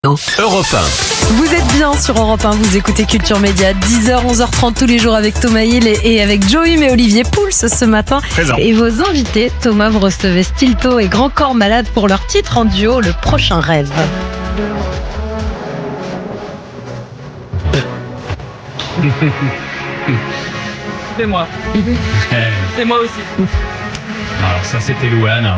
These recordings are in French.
Europe 1. Vous êtes bien sur Europe 1, vous écoutez Culture Média, 10h, 11h30 tous les jours avec Thomas Hill et avec Joey et Olivier Pouls ce matin. Présent. Et vos invités, Thomas, vous recevez Stilto et Grand Corps Malade pour leur titre en duo, Le Prochain Rêve. C'est moi. C'est moi aussi. Alors ça c'était Louane.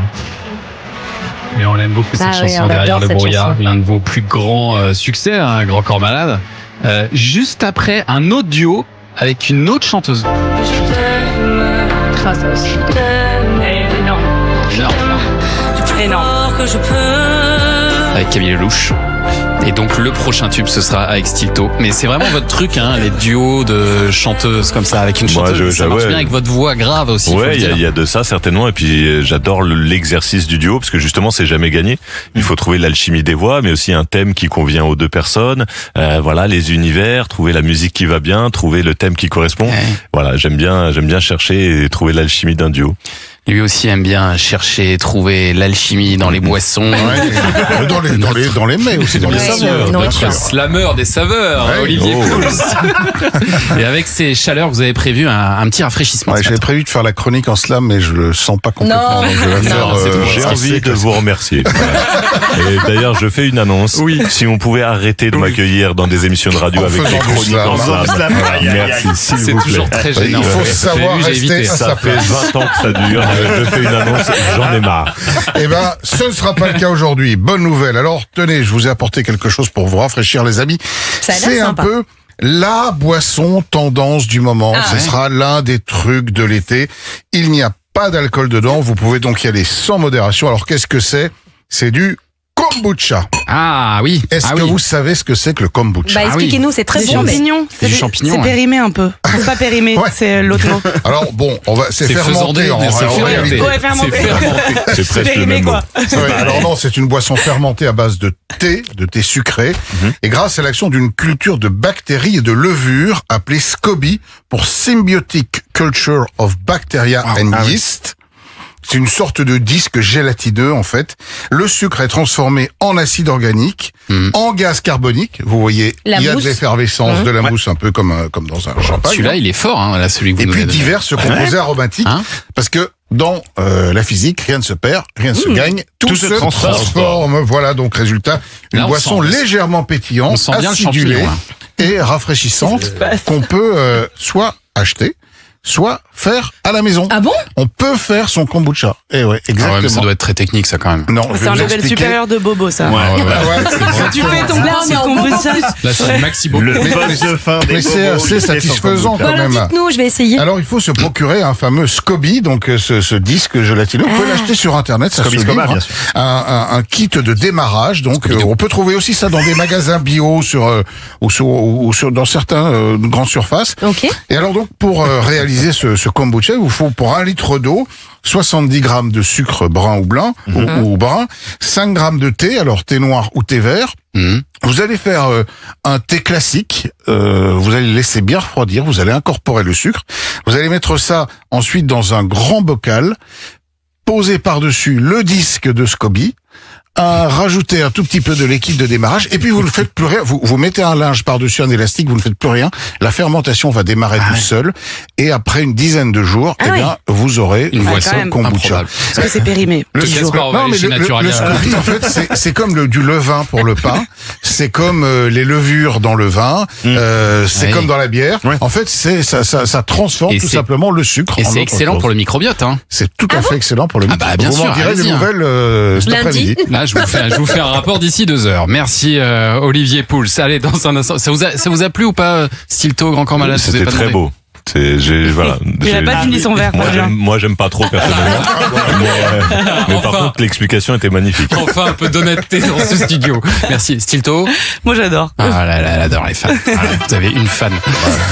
Mais on aime beaucoup cette Ah oui, chanson on Derrière adore le cette brouillard, chanson. l'un de vos plus grands succès, hein, Grand Corps Malade. Juste après un autre duo avec une autre chanteuse. Ah, ça aussi. Énorme. Énorme. Avec Camille Lelouch. Et donc le prochain tube ce sera avec Stilto. Mais c'est vraiment votre truc, hein, les duos de chanteuses comme ça avec une Moi, chanteuse. Ça marche ouais. bien avec votre voix grave aussi. faut Ouais, le dire. il y a de ça certainement. Et puis j'adore l'exercice du duo parce que justement c'est jamais gagné. Il faut trouver l'alchimie des voix, mais aussi un thème qui convient aux deux personnes. Voilà, les univers, trouver la musique qui va bien, trouver le thème qui correspond. Ouais. Voilà, j'aime bien chercher et trouver l'alchimie d'un duo. Lui aussi aime bien chercher, trouver l'alchimie dans les boissons. Dans les mets aussi, dans les Ouais, saveurs. non, Notre bien sûr. slammer des saveurs, Ouais. Olivier Oh. Pouls. Et avec ces chaleurs, vous avez prévu un petit rafraîchissement. Ouais, ce j'avais matin. prévu de faire la chronique en slam, mais je le sens pas complètement. Non. Donc je vais la faire, Non, c'est bon, J'ai assez envie de classique. vous remercier. Et d'ailleurs, je fais une annonce. Oui. Si on pouvait arrêter de m'accueillir dans des émissions de radio En avec faisant des du chroniques slam. en En slam. slam. Voilà, Aïe, aïe, merci, aïe. s'il C'est vous plaît. toujours très gênant. Il faut Ouais. savoir J'ai vu, j'ai rester évité. à Ça sa fait place. 20 ans que ça dure. Je fais une annonce, j'en ai marre. Eh ben, ce ne sera pas le cas aujourd'hui. Bonne nouvelle. Alors, tenez, je vous ai apporté quelque chose pour vous rafraîchir, les amis. Ça a l'air C'est un sympa. peu la boisson tendance du moment. Ah Ce ouais. sera l'un des trucs de l'été. Il n'y a pas d'alcool dedans. Vous pouvez donc y aller sans modération. Alors, qu'est-ce que c'est? C'est du kombucha. Ah oui. Est-ce Ah que oui. vous savez ce que c'est que le kombucha? Bah expliquez-nous, c'est très Des bon, mais... champignons. C'est du champignon, C'est ouais. périmé un peu. C'est pas périmé, Ouais. c'est l'autre mot. Alors, bon, c'est C'est fermenté faisandé, en c'est réalité. fermenté. Ouais, fermenté. C'est fermenté. C'est presque le périmé, même mot. quoi. Ouais, alors non, c'est une boisson fermentée à base de thé sucré, et grâce à l'action d'une culture de bactéries et de levures appelée SCOBY pour Symbiotic Culture of Bacteria and Yeast. C'est une sorte de disque gélatineux en fait. Le sucre est transformé en acide organique, en gaz carbonique. Vous voyez, La il y a mousse. de l'effervescence, de la mousse un peu comme dans un champagne. Celui-là, il est fort, hein, là, celui que vous Et nous puis avez donné. divers composés aromatiques, Hein parce que dans la physique, rien ne se perd, rien ne se gagne, tout se transforme. transforme. Voilà, donc résultat, une Là, on boisson sent- légèrement on pétillante, sent bien le acidulée champignon, et rafraîchissante qu'on peut soit acheter, soit faire à la maison. Ah bon? On peut faire son kombucha. Eh ouais, Ah ouais, exactement. mais ça doit être très technique, ça, quand même. Non, je vais C'est un vous level expliquer. supérieur de bobo, ça. Ah ouais, Tu fais ton Là, on est en kombucha. Là, c'est maxi beau. Le poste de fin des mais c'est bobos assez qui fait son satisfaisant kombucha. quand Voilà, même. dites-nous, je vais essayer. Alors, il faut se procurer un fameux SCOBY, donc ce disque gélatineux. Vous pouvez l'acheter sur Internet, ça SCOBY se Scoma, livre. bien sûr. Un kit de démarrage. Donc, on peut trouver aussi ça dans des magasins bio ou dans certains grandes surfaces. Ok. Et alors donc, pour réaliser ce kombucha, il vous faut pour 1 litre d'eau 70 grammes de sucre brun ou blanc ou brun, 5 grammes de thé, alors thé noir ou thé vert. Vous allez faire un thé classique, vous allez le laisser bien refroidir, vous allez incorporer le sucre, vous allez mettre ça ensuite dans un grand bocal, poser par-dessus le disque de SCOBY, rajouter un tout petit peu de liquide de démarrage, et puis vous ne faites plus rien, vous mettez un linge par-dessus un élastique, vous ne faites plus rien, la fermentation va démarrer toute seule, et après une dizaine de jours, Ah eh bien, vous aurez Une Ah, boisson quand même. kombucha. improbable. Parce que c'est périmé. Le Te casse pas, on va non, aller mais chez Naturalia. le SCOBY, en fait, c'est comme du levain pour le pain, c'est comme les levures dans le vin, c'est Oui. comme dans la bière. Ouais. En fait, ça transforme Et tout c'est- simplement le sucre. Et en c'est autre excellent chose. pour le microbiote, hein. C'est tout à fait excellent pour le Ah bah, bien Vous sûr, m'en direz des allez-y, hein. nouvelles cet Lundi. après-midi. Là, je vous fais un rapport d'ici 2 heures. Merci, Olivier Pouls. Allez, dans un instant. Ça vous a plu ou pas, Stilto, Grand Corps Malade? Je vous ai C'était pas très demandé. beau. Voilà. Il a pas fini son verre, Moi, pas bien. j'aime pas trop personnellement. mais par Enfin. contre, l'explication était magnifique. Enfin, un peu d'honnêteté dans ce studio. Merci. Stilto? Moi, j'adore. Ah là là, elle adore les fans. Voilà, vous avez une fan.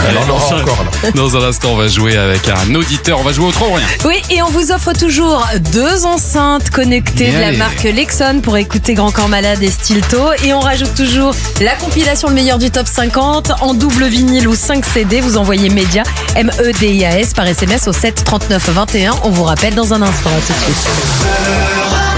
Elle en aura encore là. Dans un instant, on va jouer avec un auditeur. On va jouer au trop ou rien. Oui, et on vous offre toujours 2 enceintes connectées Mais de la allez. marque Lexon pour écouter Grand Corps Malade et Stilto. Et on rajoute toujours la compilation Le meilleur du top 50 en double vinyle ou 5 CD. Vous envoyez Média, MEDIAS par SMS au 7 39 21. On vous rappelle dans un instant. À tout de suite.